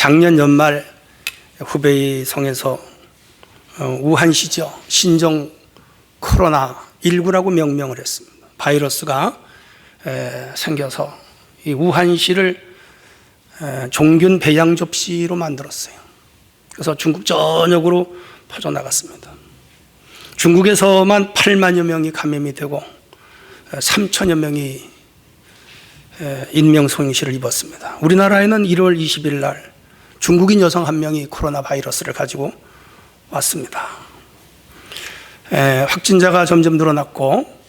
작년 연말 후베이 성에서 우한시죠. 신종 코로나19라고 명명을 했습니다. 바이러스가 생겨서 이 우한시를 종균 배양 접시로 만들었어요. 그래서 중국 전역으로 퍼져나갔습니다. 중국에서만 8만여 명이 감염이 되고 3천여 명이 인명손실을 입었습니다. 우리나라에는 1월 20일 날 중국인 여성 한 명이 코로나 바이러스를 가지고 왔습니다. 확진자가 점점 늘어났고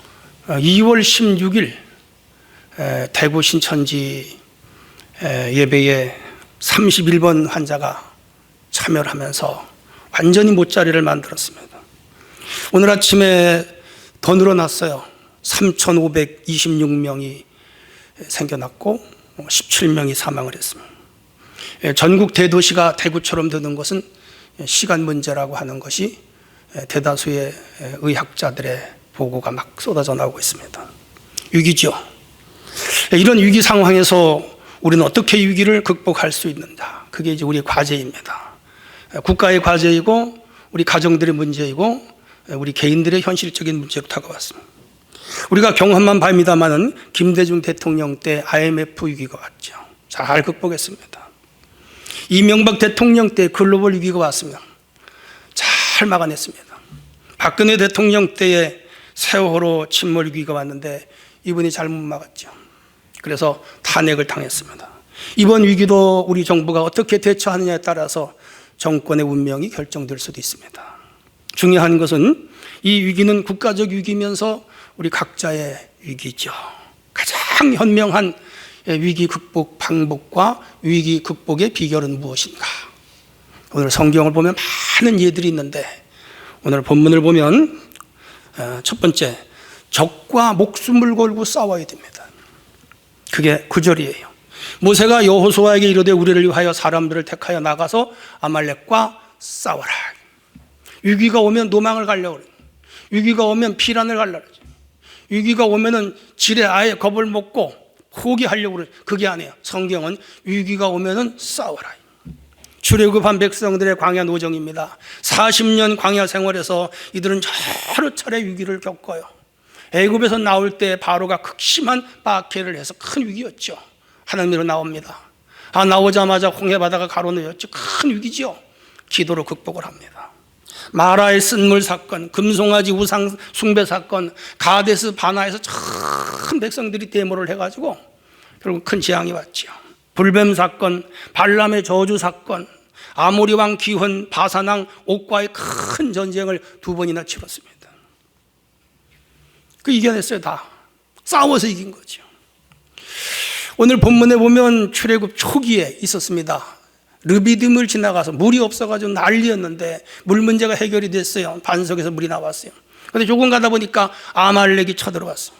2월 16일 대구 신천지 예배에 31번 환자가 참여를 하면서 완전히 못자리를 만들었습니다. 오늘 아침에 더 늘어났어요. 3,526명이 생겨났고 17명이 사망을 했습니다. 전국 대도시가 대구처럼 되는 것은 시간 문제라고 하는 것이 대다수의 의학자들의 보고가 막 쏟아져 나오고 있습니다. 위기죠. 이런 위기 상황에서 우리는 어떻게 위기를 극복할 수 있는가? 그게 이제 우리의 과제입니다. 국가의 과제이고 우리 가정들의 문제이고 우리 개인들의 현실적인 문제로 다가왔습니다. 우리가 경험한 바입니다만은 김대중 대통령 때 IMF 위기가 왔죠. 잘 극복했습니다. 이명박 대통령 때 글로벌 위기가 왔습니다. 잘 막아냈습니다. 박근혜 대통령 때에 세월호 침몰 위기가 왔는데 이분이 잘못 막았죠. 그래서 탄핵을 당했습니다. 이번 위기도 우리 정부가 어떻게 대처하느냐에 따라서 정권의 운명이 결정될 수도 있습니다. 중요한 것은 이 위기는 국가적 위기면서 우리 각자의 위기죠. 가장 현명한 위기 극복 방법과 위기 극복의 비결은 무엇인가? 오늘 성경을 보면 많은 예들이 있는데 오늘 본문을 보면 첫 번째, 적과 목숨을 걸고 싸워야 됩니다. 그게 9절이에요. 모세가 여호수아에게 이르되 우리를 위하여 사람들을 택하여 나가서 아말렉과 싸워라. 위기가 오면 도망을 가려고 그래요. 위기가 오면 피란을 가려고 그러죠. 위기가 오면은 지레 아예 겁을 먹고 포기하려고 그래요. 그게 아니에요. 성경은 위기가 오면은 싸워라. 출애굽한 백성들의 광야 노정입니다. 40년 광야 생활에서 이들은 여러 차례 위기를 겪어요. 애굽에서 나올 때 바로가 극심한 박해를 해서 큰 위기였죠. 하나님으로 나옵니다. 나오자마자 홍해 바다가 가로놓였죠. 큰 위기죠. 기도로 극복을 합니다. 마라의 쓴물 사건, 금송아지 우상 숭배 사건, 가데스 바나에서 큰 백성들이 데모를 해가지고 결국 큰 재앙이 왔죠. 불뱀 사건, 발람의 저주 사건, 아모리 왕 기혼, 바산 왕 옥과의 큰 전쟁을 2번이나 치렀습니다. 그 이겨냈어요. 다 싸워서 이긴 거죠. 오늘 본문에 보면 출애굽 초기에 있었습니다. 르비딤을 지나가서 물이 없어가지고 난리였는데 물 문제가 해결이 됐어요. 반석에서 물이 나왔어요. 그런데 조금 가다 보니까 아말렉이 쳐들어왔어요.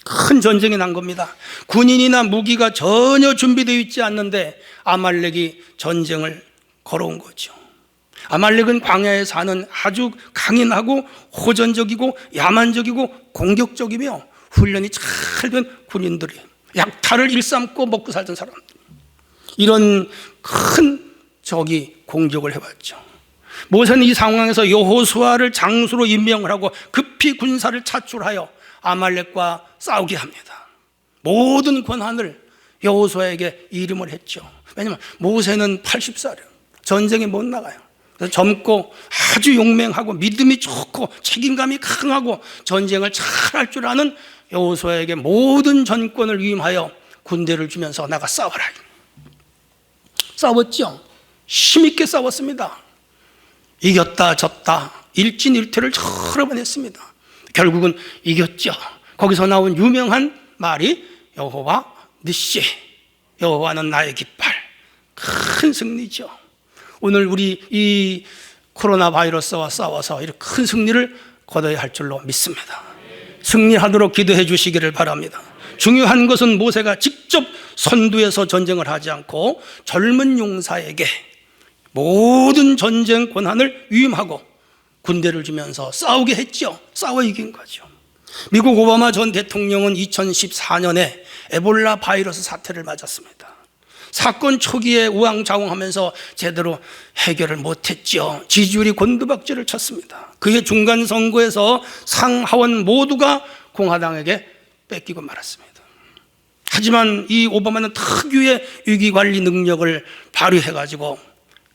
큰 전쟁이 난 겁니다. 군인이나 무기가 전혀 준비되어 있지 않는데 아말렉이 전쟁을 걸어온 거죠. 아말렉은 광야에 사는 아주 강인하고 호전적이고 야만적이고 공격적이며 훈련이 잘 된 군인들이 약탈을 일삼고 먹고 살던 사람들. 이런 큰 적이 공격을 해왔죠. 모세는 이 상황에서 여호수아를 장수로 임명을 하고 급히 군사를 차출하여 아말렉과 싸우게 합니다. 모든 권한을 여호수아에게 이름을 했죠. 왜냐하면 모세는 80살이에요. 전쟁에 못 나가요. 그래서 젊고 아주 용맹하고 믿음이 좋고 책임감이 강하고 전쟁을 잘 할 줄 아는 여호수아에게 모든 전권을 위임하여 군대를 주면서 나가 싸워라. 싸웠죠. 힘있게 싸웠습니다. 이겼다 졌다 일진일퇴를 여러 번 했습니다. 결국은 이겼죠. 거기서 나온 유명한 말이 여호와 느시, 여호와는 나의 깃발. 큰 승리죠. 오늘 우리 이 코로나 바이러스와 싸워서 이렇게 큰 승리를 거둬야 할 줄로 믿습니다. 승리하도록 기도해 주시기를 바랍니다. 중요한 것은 모세가 직접 선두에서 전쟁을 하지 않고 젊은 용사에게 모든 전쟁 권한을 위임하고 군대를 주면서 싸우게 했죠. 싸워 이긴 거죠. 미국 오바마 전 대통령은 2014년에 에볼라 바이러스 사태를 맞았습니다. 사건 초기에 우왕좌왕하면서 제대로 해결을 못했죠. 지지율이 곤두박질을 쳤습니다. 그의 중간 선거에서 상하원 모두가 공화당에게 뺏기고 말았습니다. 하지만 이 오바마는 특유의 위기관리 능력을 발휘해가지고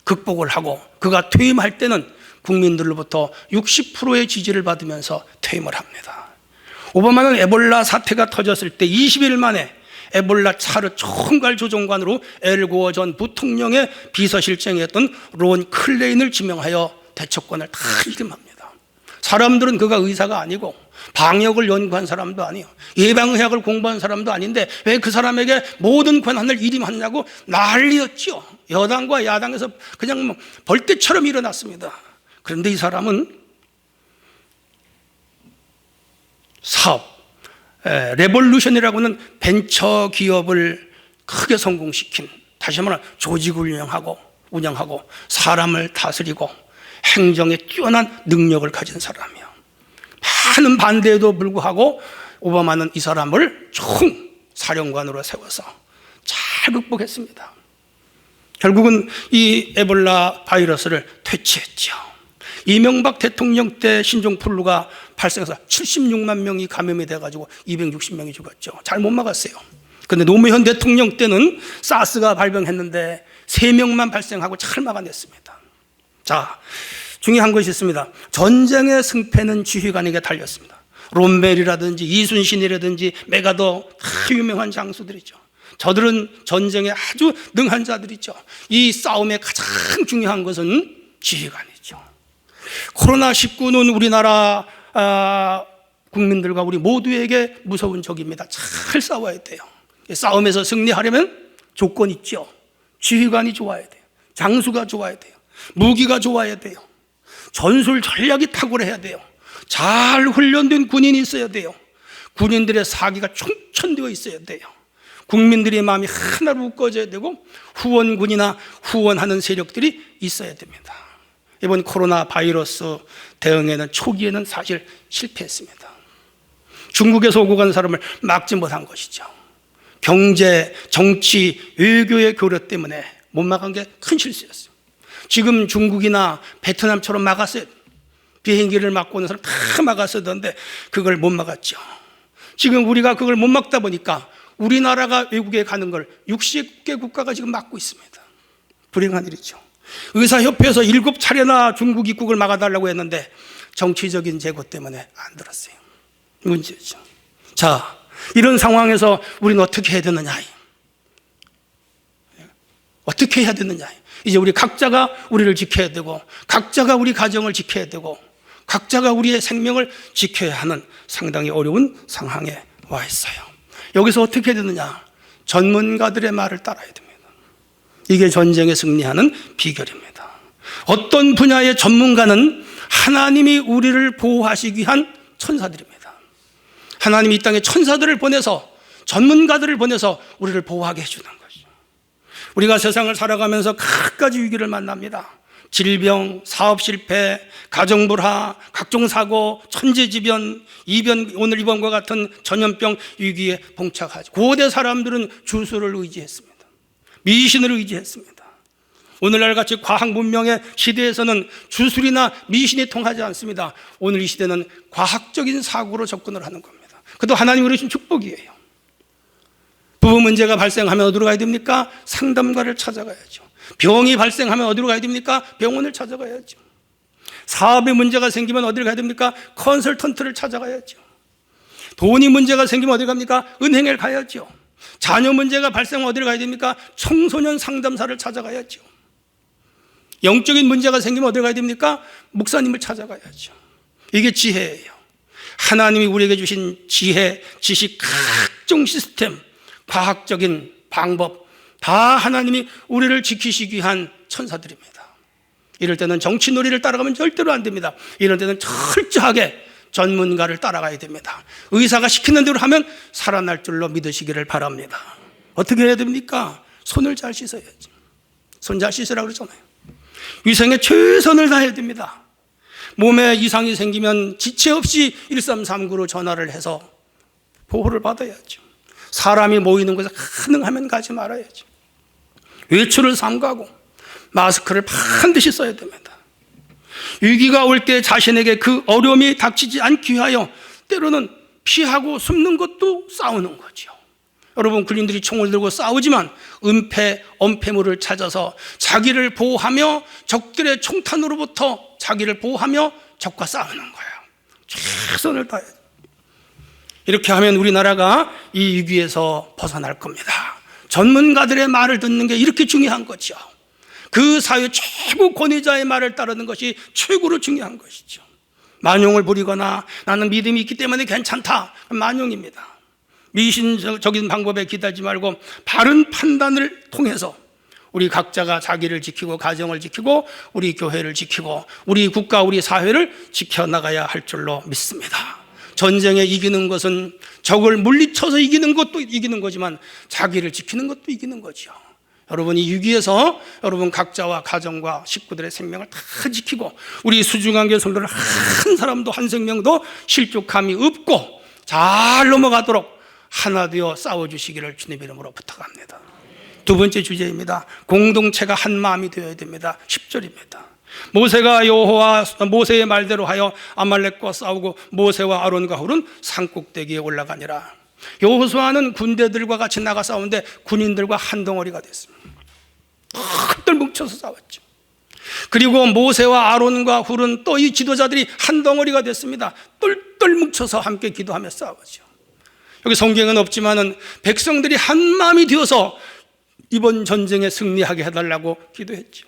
극복을 하고 그가 퇴임할 때는 국민들로부터 60%의 지지를 받으면서 퇴임을 합니다. 오바마는 에볼라 사태가 터졌을 때 20일 만에 에볼라 차르 총괄조정관으로 엘고어 전 부통령의 비서실장이었던 론 클레인을 지명하여 대처권을 다 이임합니다. 사람들은 그가 의사가 아니고 방역을 연구한 사람도 아니요 예방의학을 공부한 사람도 아닌데 왜 그 사람에게 모든 권한을 이임하냐고 난리였죠. 여당과 야당에서 그냥 벌떼처럼 일어났습니다. 그런데 이 사람은 사업, 레볼루션이라고 하는 벤처 기업을 크게 성공시킨, 다시 말하면 조직을 운영하고 사람을 다스리고 행정에 뛰어난 능력을 가진 사람이요. 많은 반대에도 불구하고 오바마는 이 사람을 총사령관으로 세워서 잘 극복했습니다. 결국은 이 에볼라 바이러스를 퇴치했죠. 이명박 대통령 때 신종플루가 발생해서 76만 명이 감염이 돼가지고 260명이 죽었죠. 잘 못 막았어요. 그런데 노무현 대통령 때는 사스가 발병했는데 3명만 발생하고 잘 막아냈습니다. 자, 중요한 것이 있습니다. 전쟁의 승패는 지휘관에게 달렸습니다. 롬멜이라든지 이순신이라든지 메가더 다 유명한 장수들이죠. 저들은 전쟁에 아주 능한 자들이죠. 이 싸움의 가장 중요한 것은 지휘관이죠. 코로나19는 우리나라 국민들과 우리 모두에게 무서운 적입니다. 잘 싸워야 돼요. 싸움에서 승리하려면 조건이 있죠. 지휘관이 좋아야 돼요. 장수가 좋아야 돼요. 무기가 좋아야 돼요. 전술 전략이 탁월해야 돼요. 잘 훈련된 군인이 있어야 돼요. 군인들의 사기가 충천되어 있어야 돼요. 국민들의 마음이 하나로 묶어져야 되고 후원군이나 후원하는 세력들이 있어야 됩니다. 이번 코로나 바이러스 대응에는 초기에는 사실 실패했습니다. 중국에서 오고 간 사람을 막지 못한 것이죠. 경제, 정치, 외교의 교류 때문에 못 막은 게 큰 실수였어요. 지금 중국이나 베트남처럼 막았어요. 비행기를 막고 오는 사람 다 막았었는데 그걸 못 막았죠. 지금 우리가 그걸 못 막다 보니까 우리나라가 외국에 가는 걸 60개 국가가 지금 막고 있습니다. 불행한 일이죠. 의사협회에서 7차례나 중국 입국을 막아달라고 했는데 정치적인 재고 때문에 안 들었어요. 문제죠. 자, 이런 상황에서 우리는 어떻게 해야 되느냐? 어떻게 해야 되느냐? 이제 우리 각자가 우리를 지켜야 되고 각자가 우리 가정을 지켜야 되고 각자가 우리의 생명을 지켜야 하는 상당히 어려운 상황에 와 있어요. 여기서 어떻게 해야 되느냐? 전문가들의 말을 따라야 됩니다. 이게 전쟁에 승리하는 비결입니다. 어떤 분야의 전문가는 하나님이 우리를 보호하시기 위한 천사들입니다. 하나님이 이 땅에 천사들을 보내서 전문가들을 보내서 우리를 보호하게 해주는 것이죠. 우리가 세상을 살아가면서 갖가지 위기를 만납니다. 질병, 사업 실패, 가정불화, 각종 사고, 천재지변, 이변, 오늘 이번과 같은 전염병 위기에 봉착하죠. 고대 사람들은 주술을 의지했습니다. 미신을 의지했습니다. 오늘날 같이 과학 문명의 시대에서는 주술이나 미신이 통하지 않습니다. 오늘 이 시대는 과학적인 사고로 접근을 하는 겁니다. 그것도 하나님이 주신 축복이에요. 부부 문제가 발생하면 어디로 가야 됩니까? 상담가를 찾아가야죠. 병이 발생하면 어디로 가야 됩니까? 병원을 찾아가야죠. 사업에 문제가 생기면 어디로 가야 됩니까? 컨설턴트를 찾아가야죠. 돈이 문제가 생기면 어디로 갑니까? 은행에 가야죠. 자녀 문제가 발생하면 어디로 가야 됩니까? 청소년 상담사를 찾아가야죠. 영적인 문제가 생기면 어디로 가야 됩니까? 목사님을 찾아가야죠. 이게 지혜예요. 하나님이 우리에게 주신 지혜, 지식, 각종 시스템, 과학적인 방법 다 하나님이 우리를 지키시기 위한 천사들입니다. 이럴 때는 정치 놀이를 따라가면 절대로 안 됩니다. 이럴 때는 철저하게 전문가를 따라가야 됩니다. 의사가 시키는 대로 하면 살아날 줄로 믿으시기를 바랍니다. 어떻게 해야 됩니까? 손을 잘 씻어야지. 손 잘 씻으라고 그러잖아요. 위생에 최선을 다해야 됩니다. 몸에 이상이 생기면 지체 없이 1339로 전화를 해서 보호를 받아야죠. 사람이 모이는 곳에 가능하면 가지 말아야죠. 외출을 삼가고 마스크를 반드시 써야 됩니다. 위기가 올 때 자신에게 그 어려움이 닥치지 않기 위하여 때로는 피하고 숨는 것도 싸우는 거죠. 여러분, 군인들이 총을 들고 싸우지만 은폐, 엄폐물을 찾아서 자기를 보호하며 적들의 총탄으로부터 자기를 보호하며 적과 싸우는 거예요. 최선을 다해요. 이렇게 하면 우리나라가 이 위기에서 벗어날 겁니다. 전문가들의 말을 듣는 게 이렇게 중요한 거죠. 그 사회 최고 권위자의 말을 따르는 것이 최고로 중요한 것이죠. 만용을 부리거나 나는 믿음이 있기 때문에 괜찮다, 만용입니다. 미신적인 방법에 기대지 말고 바른 판단을 통해서 우리 각자가 자기를 지키고 가정을 지키고 우리 교회를 지키고 우리 국가, 우리 사회를 지켜나가야 할 줄로 믿습니다. 전쟁에 이기는 것은 적을 물리쳐서 이기는 것도 이기는 거지만 자기를 지키는 것도 이기는 거죠. 여러분, 이 위기에서 여러분 각자와 가정과 식구들의 생명을 다 지키고 우리 수중한 교회 성도를 한 사람도 한 생명도 실족함이 없고 잘 넘어가도록 하나 되어 싸워주시기를 주님 이름으로 부탁합니다. 두 번째 주제입니다. 공동체가 한 마음이 되어야 됩니다. 10절입니다. 모세가 여호와 모세의 말대로 하여 아말렉과 싸우고 모세와 아론과 훌은 산꼭대기에 올라가니라. 여호수아는 군대들과 같이 나가 싸우는데 군인들과 한 덩어리가 됐습니다. 똘똘 뭉쳐서 싸웠죠. 그리고 모세와 아론과 훌은 또 이 지도자들이 한 덩어리가 됐습니다. 똘똘 뭉쳐서 함께 기도하며 싸우죠. 여기 성경은 없지만은 백성들이 한 마음이 되어서 이번 전쟁에 승리하게 해달라고 기도했죠.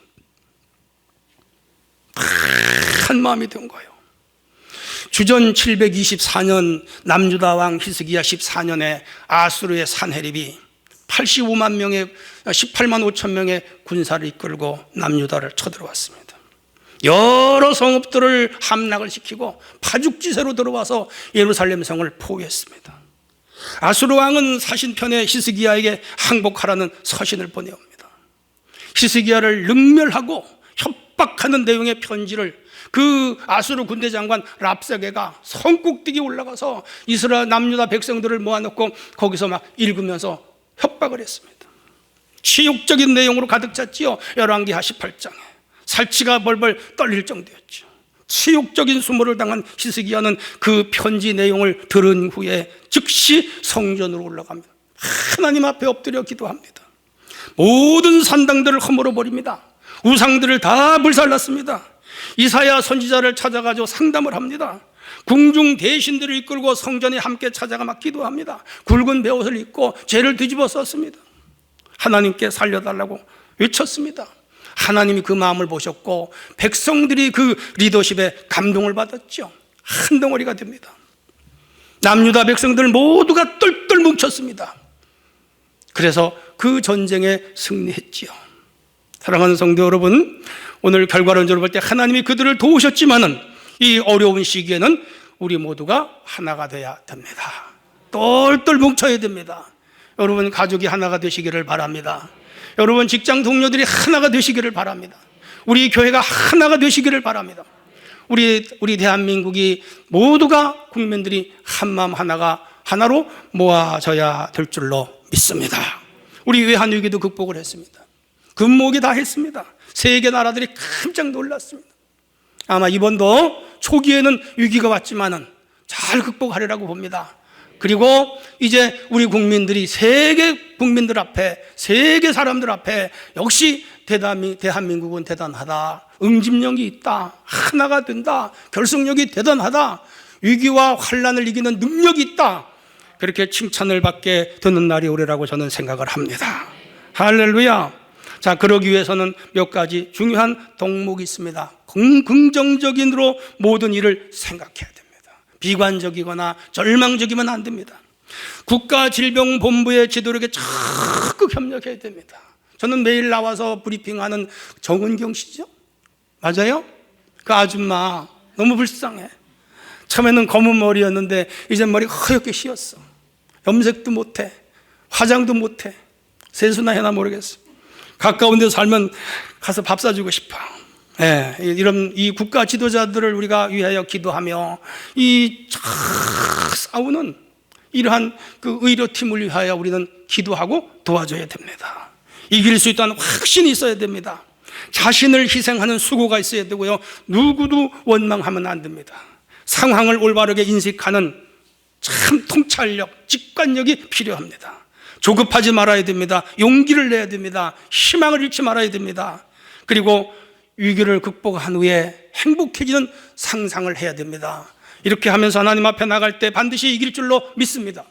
한 마음이 된 거예요. 주전 724년 남유다 왕 히스기야 14년에 아수르의 산헤립이 85만 명의 18만 5천 명의 군사를 이끌고 남유다를 쳐들어왔습니다. 여러 성읍들을 함락을 시키고 파죽지세로 들어와서 예루살렘 성을 포위했습니다. 아수르 왕은 사신편에 히스기야에게 항복하라는 서신을 보내옵니다. 히스기야를 능멸하고 협박하는 내용의 편지를 그 아수르 군대 장관 랍사게가 성꼭대기에 올라가서 이스라엘 남유다 백성들을 모아놓고 거기서 막 읽으면서 협박을 했습니다. 치욕적인 내용으로 가득 찼지요. 열왕기하 18장에 살치가 벌벌 떨릴 정도였죠. 치욕적인 수모를 당한 히스기야는 그 편지 내용을 들은 후에 즉시 성전으로 올라갑니다. 하나님 앞에 엎드려 기도합니다. 모든 산당들을 허물어 버립니다. 우상들을 다 불살랐습니다. 이사야 선지자를 찾아가지고 상담을 합니다. 궁중 대신들을 이끌고 성전에 함께 찾아가 막 기도합니다. 굵은 베옷을 입고 죄를 뒤집어 썼습니다. 하나님께 살려달라고 외쳤습니다. 하나님이 그 마음을 보셨고 백성들이 그 리더십에 감동을 받았죠. 한 덩어리가 됩니다. 남유다 백성들 모두가 똘똘 뭉쳤습니다. 그래서 그 전쟁에 승리했지요. 사랑하는 성도 여러분, 오늘 결과론적으로 볼 때 하나님이 그들을 도우셨지만은 이 어려운 시기에는 우리 모두가 하나가 돼야 됩니다. 똘똘 뭉쳐야 됩니다. 여러분 가족이 하나가 되시기를 바랍니다. 여러분 직장 동료들이 하나가 되시기를 바랍니다. 우리 교회가 하나가 되시기를 바랍니다. 우리 대한민국이 모두가 국민들이 한마음 하나로 모아져야 될 줄로 믿습니다. 우리 외환 위기도 극복을 했습니다. 금모기 다 했습니다. 세계 나라들이 깜짝 놀랐습니다. 아마 이번도 초기에는 위기가 왔지만은 잘 극복하리라고 봅니다. 그리고 이제 우리 국민들이 세계 국민들 앞에, 세계 사람들 앞에 역시 대한민국은 대단하다, 응집력이 있다, 하나가 된다, 결속력이 대단하다, 위기와 환난을 이기는 능력이 있다, 그렇게 칭찬을 받게 되는 날이 오리라고 저는 생각을 합니다. 할렐루야. 자, 그러기 위해서는 몇 가지 중요한 덕목이 있습니다. 긍정적인으로 모든 일을 생각해야 됩니다. 비관적이거나 절망적이면 안 됩니다. 국가질병본부의 지도력에 적극 협력해야 됩니다. 저는 매일 나와서 브리핑하는 정은경 씨죠? 맞아요? 그 아줌마 너무 불쌍해. 처음에는 검은 머리였는데 이제 머리가 허옇게 휘었어. 염색도 못해, 화장도 못해. 세수나 해나 모르겠어. 가까운 데 살면 가서 밥 사주고 싶어. 예, 이런 이 국가 지도자들을 우리가 위하여 기도하며 이 싸우는 이러한 그 의료팀을 위하여 우리는 기도하고 도와줘야 됩니다. 이길 수 있다는 확신이 있어야 됩니다. 자신을 희생하는 수고가 있어야 되고요. 누구도 원망하면 안 됩니다. 상황을 올바르게 인식하는 참 통찰력, 직관력이 필요합니다. 조급하지 말아야 됩니다. 용기를 내야 됩니다. 희망을 잃지 말아야 됩니다. 그리고 위기를 극복한 후에 행복해지는 상상을 해야 됩니다. 이렇게 하면서 하나님 앞에 나갈 때 반드시 이길 줄로 믿습니다.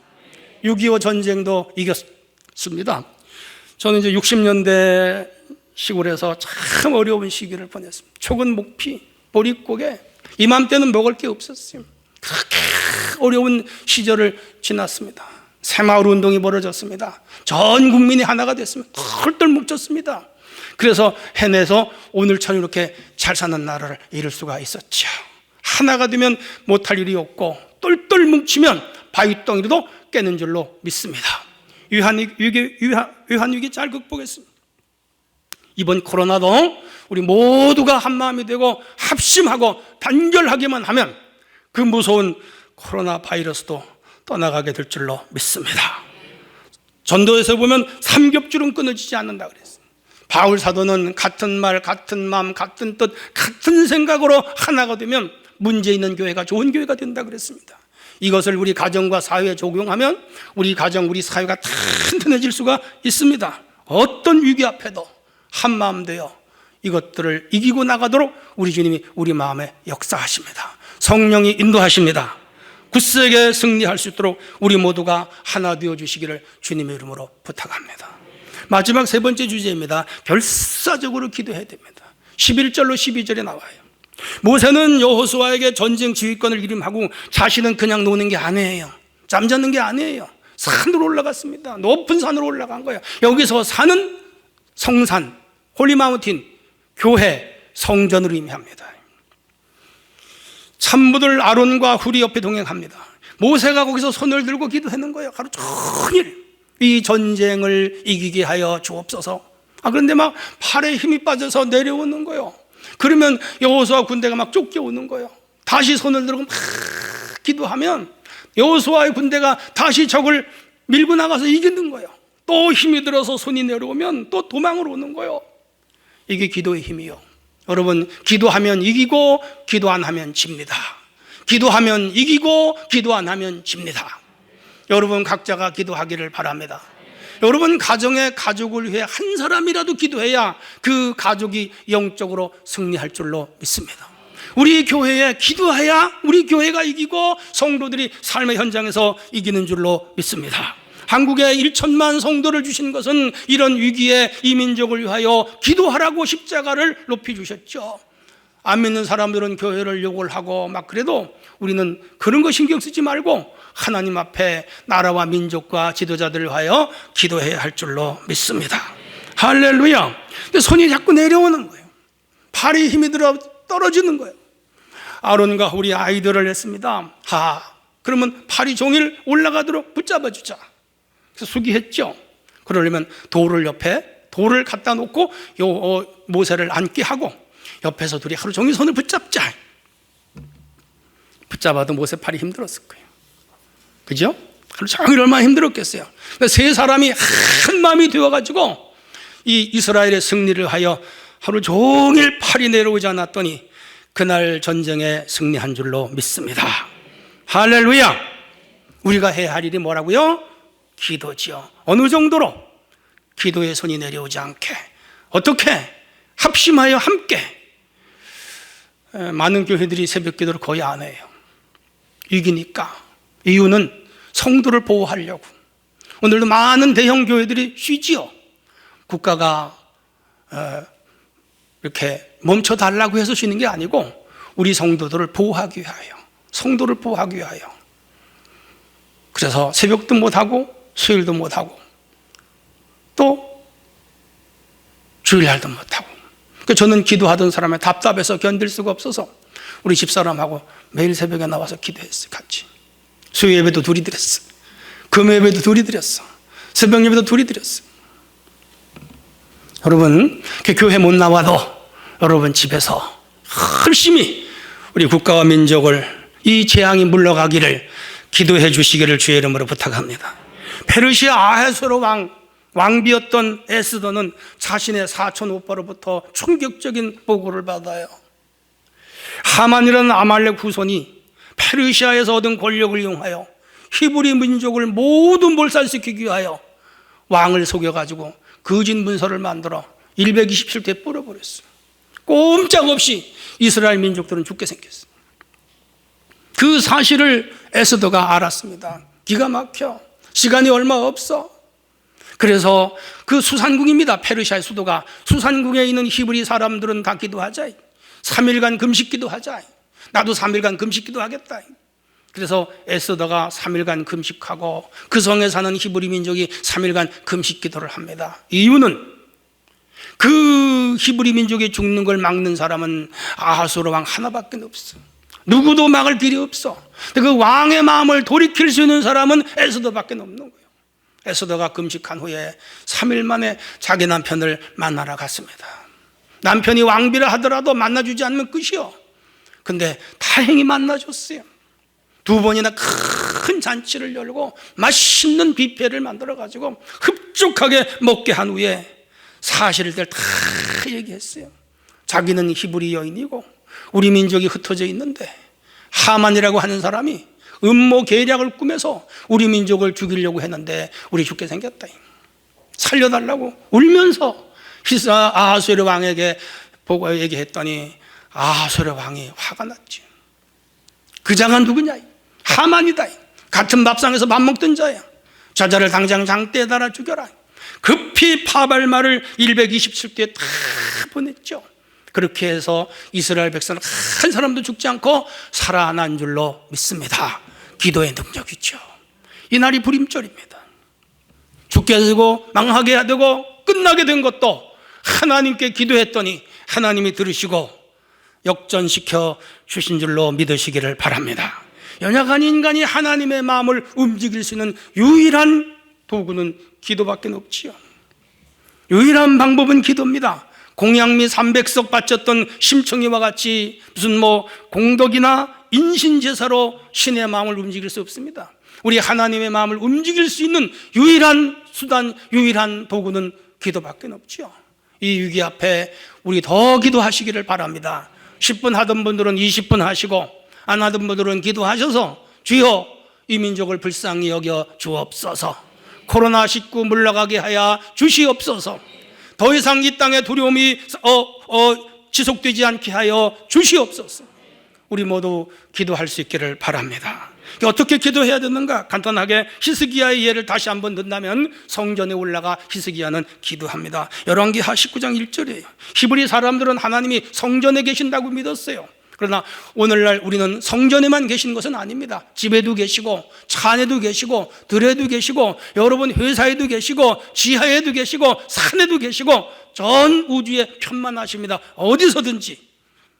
6.25 전쟁도 이겼습니다. 저는 이제 60년대 시골에서 참 어려운 시기를 보냈습니다. 촉은 목피, 보릿고개, 이맘때는 먹을 게 없었어요. 그렇게 어려운 시절을 지났습니다. 새마을 운동이 벌어졌습니다. 전 국민이 하나가 됐습니다. 털털 뭉쳤습니다. 그래서 해내서 오늘처럼 이렇게 잘 사는 나라를 이룰 수가 있었죠. 하나가 되면 못할 일이 없고 똘똘 뭉치면 바위덩이도 깨는 줄로 믿습니다. 위기 잘 극복했습니다. 이번 코로나도 우리 모두가 한마음이 되고 합심하고 단결하기만 하면 그 무서운 코로나 바이러스도 떠나가게 될 줄로 믿습니다. 전도에서 보면 삼겹줄은 끊어지지 않는다 그랬어요. 바울 사도는 같은 말, 같은 마음, 같은 뜻, 같은 생각으로 하나가 되면 문제 있는 교회가 좋은 교회가 된다 그랬습니다. 이것을 우리 가정과 사회에 적용하면 우리 가정, 우리 사회가 튼튼해질 수가 있습니다. 어떤 위기 앞에도 한마음 되어 이것들을 이기고 나가도록 우리 주님이 우리 마음에 역사하십니다. 성령이 인도하십니다. 굳세게 승리할 수 있도록 우리 모두가 하나 되어 주시기를 주님의 이름으로 부탁합니다. 마지막 세 번째 주제입니다. 결사적으로 기도해야 됩니다. 11절로 12절에 나와요. 모세는 여호수아에게 전쟁 지휘권을 이름하고 자신은 그냥 노는 게 아니에요. 잠자는 게 아니에요. 산으로 올라갔습니다. 높은 산으로 올라간 거예요. 여기서 산은 성산, 홀리마운틴, 교회, 성전을 의미합니다. 참모들 아론과 훌이 옆에 동행합니다. 모세가 거기서 손을 들고 기도하는 거예요. 하루 종일 이 전쟁을 이기게 하여 주옵소서. 그런데 막 팔에 힘이 빠져서 내려오는 거예요. 그러면 여호수아 군대가 막 쫓겨오는 거예요. 다시 손을 들고 막 기도하면 여호수아의 군대가 다시 적을 밀고 나가서 이기는 거예요. 또 힘이 들어서 손이 내려오면 또 도망을 오는 거예요. 이게 기도의 힘이요. 여러분, 기도하면 이기고 기도 안 하면 집니다. 기도하면 이기고 기도 안 하면 집니다. 여러분 각자가 기도하기를 바랍니다. 여러분 가정의 가족을 위해 한 사람이라도 기도해야 그 가족이 영적으로 승리할 줄로 믿습니다. 우리 교회에 기도해야 우리 교회가 이기고 성도들이 삶의 현장에서 이기는 줄로 믿습니다. 한국에 1천만 성도를 주신 것은 이런 위기에 이 민족을 위하여 기도하라고 십자가를 높이 주셨죠. 안 믿는 사람들은 교회를 욕을 하고 막 그래도 우리는 그런 거 신경 쓰지 말고 하나님 앞에 나라와 민족과 지도자들을 위하여 기도해야 할 줄로 믿습니다. 할렐루야. 근데 손이 자꾸 내려오는 거예요. 팔이 힘이 들어 떨어지는 거예요. 아론과 우리 아이들을 했습니다. 그러면 팔이 종일 올라가도록 붙잡아 주자. 그래서 수기했죠. 그러려면 돌을 갖다 놓고 모세를 앉게 하고 옆에서 둘이 하루 종일 손을 붙잡자. 붙잡아도 모세 팔이 힘들었을 거예요. 그죠? 하루 종일 얼마나 힘들었겠어요. 그러니까 세 사람이 한 마음이 되어가지고 이 이스라엘의 승리를 하여 하루 종일 팔이 내려오지 않았더니 그날 전쟁에 승리한 줄로 믿습니다. 할렐루야. 우리가 해야 할 일이 뭐라고요? 기도지요. 어느 정도로? 기도의 손이 내려오지 않게. 어떻게? 합심하여 함께. 많은 교회들이 새벽 기도를 거의 안 해요. 위기니까. 이유는 성도를 보호하려고. 오늘도 많은 대형 교회들이 쉬지요. 국가가 이렇게 멈춰달라고 해서 쉬는 게 아니고 우리 성도들을 보호하기 위하여, 성도를 보호하기 위하여. 그래서 새벽도 못하고 수요일도 못하고 또 주일날도 못하고. 저는 기도하던 사람에 답답해서 견딜 수가 없어서 우리 집사람하고 매일 새벽에 나와서 기도했어요. 같이. 수요 예배도 둘이 드렸어. 금요 예배도 둘이 드렸어. 새벽 예배도 둘이 드렸어. 여러분, 교회 못 나와도 여러분 집에서 열심히 우리 국가와 민족을 이 재앙이 물러가기를 기도해 주시기를 주의 이름으로 부탁합니다. 페르시아 아하수에로 왕 왕비였던 에스더는 자신의 사촌 오빠로부터 충격적인 보고를 받아요. 하만이라는 아말렉 후손이 페르시아에서 얻은 권력을 이용하여 히브리 민족을 모두 몰살시키기 위하여 왕을 속여가지고 거짓 문서를 만들어 127대 뿌려버렸어요. 꼼짝없이 이스라엘 민족들은 죽게 생겼어요. 그 사실을 에스더가 알았습니다. 기가 막혀. 시간이 얼마 없어. 그래서 그 수산궁입니다. 페르시아의 수도가. 수산궁에 있는 히브리 사람들은 다 기도하자. 3일간 금식 기도하자. 나도 3일간 금식 기도하겠다. 그래서 에스더가 3일간 금식하고 그 성에 사는 히브리 민족이 3일간 금식 기도를 합니다. 이유는 그 히브리 민족이 죽는 걸 막는 사람은 아하수르 왕 하나밖에 없어. 누구도 막을 길이 없어. 그 왕의 마음을 돌이킬 수 있는 사람은 에스더밖에 없는 거예요. 에스더가 금식한 후에 3일 만에 자기 남편을 만나러 갔습니다. 남편이 왕비라 하더라도 만나주지 않으면 끝이요. 근데 다행히 만나줬어요. 2번이나 큰 잔치를 열고 맛있는 뷔페를 만들어가지고 흡족하게 먹게 한 후에 사실을 다 얘기했어요. 자기는 히브리 여인이고 우리 민족이 흩어져 있는데 하만이라고 하는 사람이 음모 계략을 꾸며서 우리 민족을 죽이려고 했는데 우리 죽게 생겼다. 살려달라고 울면서 아하수에르 왕에게 보고 얘기했더니 아하수에르 왕이 화가 났지. 그 자가 누구냐? 하만이다. 같은 밥상에서 밥 먹던 자야. 저자를 당장 장대에 달아 죽여라. 급히 파발마를 127대에 다 보냈죠. 그렇게 해서 이스라엘 백성은 한 사람도 죽지 않고 살아난 줄로 믿습니다. 기도의 능력이죠. 이 날이 불임절입니다. 죽게 되고 망하게 되고 끝나게 된 것도 하나님께 기도했더니 하나님이 들으시고 역전시켜 주신 줄로 믿으시기를 바랍니다. 연약한 인간이 하나님의 마음을 움직일 수 있는 유일한 도구는 기도밖에 없지요. 유일한 방법은 기도입니다. 공양미 300석 바쳤던 심청이와 같이 무슨 공덕이나 인신제사로 신의 마음을 움직일 수 없습니다. 우리 하나님의 마음을 움직일 수 있는 유일한 수단, 유일한 도구는 기도밖에 없죠. 이 위기 앞에 우리 더 기도하시기를 바랍니다. 10분 하던 분들은 20분 하시고 안 하던 분들은 기도하셔서 주여 이 민족을 불쌍히 여겨 주옵소서. 코로나19 물러가게 하여 주시옵소서. 더 이상 이 땅의 두려움이 지속되지 않게 하여 주시옵소서. 우리 모두 기도할 수 있기를 바랍니다. 어떻게 기도해야 되는가? 간단하게 히스기야의 예를 다시 한번 든다면 성전에 올라가 히스기야는 기도합니다. 열왕기하 19장 1절이에요. 히브리 사람들은 하나님이 성전에 계신다고 믿었어요. 그러나 오늘날 우리는 성전에만 계신 것은 아닙니다. 집에도 계시고 차 안에도 계시고 들에도 계시고 여러분 회사에도 계시고 지하에도 계시고 산에도 계시고 전 우주에 편만하십니다. 어디서든지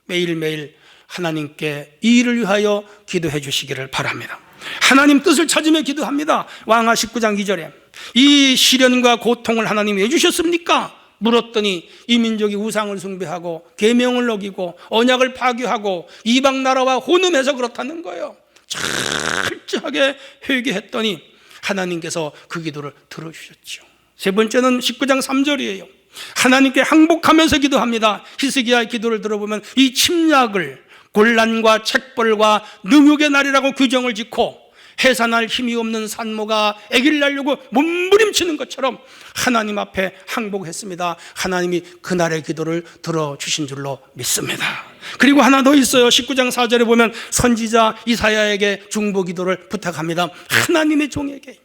매일매일 하나님께 이 일을 위하여 기도해 주시기를 바랍니다. 하나님 뜻을 찾으며 기도합니다. 왕하 19장 2절에 이 시련과 고통을 하나님이 왜 주셨습니까? 물었더니 이 민족이 우상을 숭배하고 계명을 어기고 언약을 파괴하고 이방 나라와 혼음해서 그렇다는 거예요. 철저하게 회개했더니 하나님께서 그 기도를 들어주셨죠. 세 번째는 19장 3절이에요. 하나님께 항복하면서 기도합니다. 히스기야의 기도를 들어보면 이 침략을 곤란과 책벌과 능욕의 날이라고 규정을 짓고 해산할 힘이 없는 산모가 아기를 낳으려고 몸부림치는 것처럼 하나님 앞에 항복했습니다. 하나님이 그날의 기도를 들어주신 줄로 믿습니다. 그리고 하나 더 있어요. 19장 4절에 보면 선지자 이사야에게 중보 기도를 부탁합니다. 하나님의 종에게.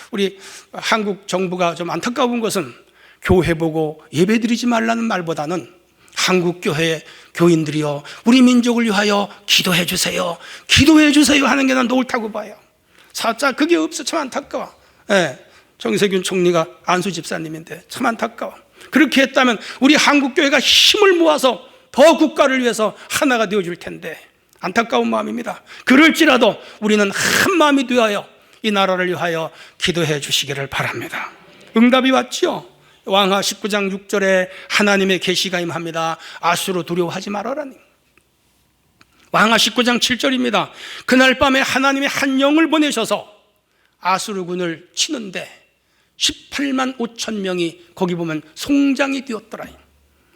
우리 한국 정부가 좀 안타까운 것은 교회 보고 예배드리지 말라는 말보다는 한국 교회 교인들이요, 우리 민족을 위하여 기도해 주세요 하는 게 난 더 옳다고 봐요. 살짝 그게 없어. 참 안타까워. 정세균 총리가 안수 집사님인데 참 안타까워. 그렇게 했다면 우리 한국 교회가 힘을 모아서 더 국가를 위해서 하나가 되어줄 텐데 안타까운 마음입니다. 그럴지라도 우리는 한 마음이 되어야 이 나라를 위하여 기도해 주시기를 바랍니다. 응답이 왔죠. 왕하 19장 6절에 하나님의 계시가 임합니다. 아수로 두려워하지 말아라니. 왕하 19장 7절입니다. 그날 밤에 하나님의 한 영을 보내셔서 아수르군을 치는데 18만 5천 명이 거기 보면 송장이 되었더라.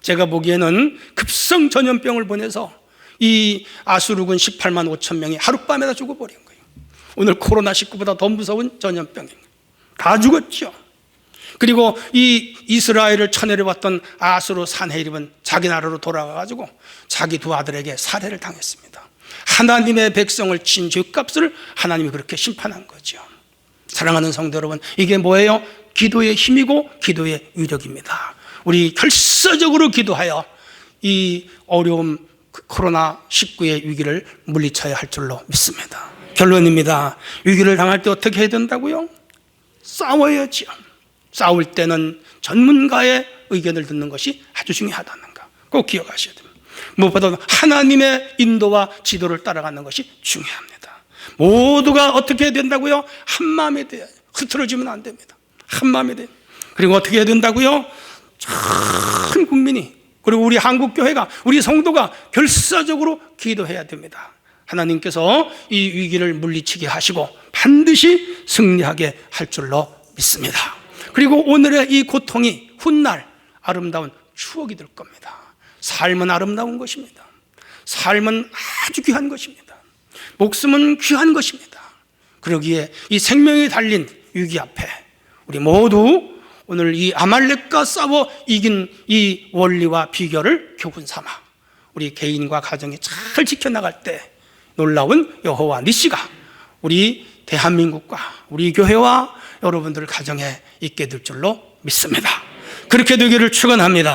제가 보기에는 급성 전염병을 보내서 이 아수르군 18만 5천 명이 하룻밤에 다 죽어버린 거예요. 오늘 코로나19보다 더 무서운 전염병입니다. 다 죽었죠. 그리고 이 이스라엘을 쳐내려왔던 아수르 산헤립은 자기 나라로 돌아가가지고 자기 두 아들에게 살해를 당했습니다. 하나님의 백성을 친 죄값을 하나님이 그렇게 심판한 거죠. 사랑하는 성도 여러분, 이게 뭐예요? 기도의 힘이고 기도의 위력입니다. 우리 결사적으로 기도하여 이 어려움 코로나19의 위기를 물리쳐야 할 줄로 믿습니다. 결론입니다. 위기를 당할 때 어떻게 해야 된다고요? 싸워야죠. 싸울 때는 전문가의 의견을 듣는 것이 아주 중요하다는 거 꼭 기억하셔야 됩니다. 무엇보다도 하나님의 인도와 지도를 따라가는 것이 중요합니다. 모두가 어떻게 해야 된다고요? 한 마음이 돼요. 흐트러지면 안 됩니다. 한 마음이 돼요. 그리고 어떻게 해야 된다고요? 전 국민이, 그리고 우리 한국교회가, 우리 성도가 결사적으로 기도해야 됩니다. 하나님께서 이 위기를 물리치게 하시고 반드시 승리하게 할 줄로 믿습니다. 그리고 오늘의 이 고통이 훗날 아름다운 추억이 될 겁니다. 삶은 아름다운 것입니다. 삶은 아주 귀한 것입니다. 목숨은 귀한 것입니다. 그러기에 이 생명이 달린 위기 앞에 우리 모두 오늘 이 아말렉과 싸워 이긴 이 원리와 비결을 교훈 삼아 우리 개인과 가정이 잘 지켜나갈 때 놀라운 여호와 니시가 우리 대한민국과 우리 교회와 여러분들 가정에 있게 될 줄로 믿습니다. 그렇게 되기를 축원합니다.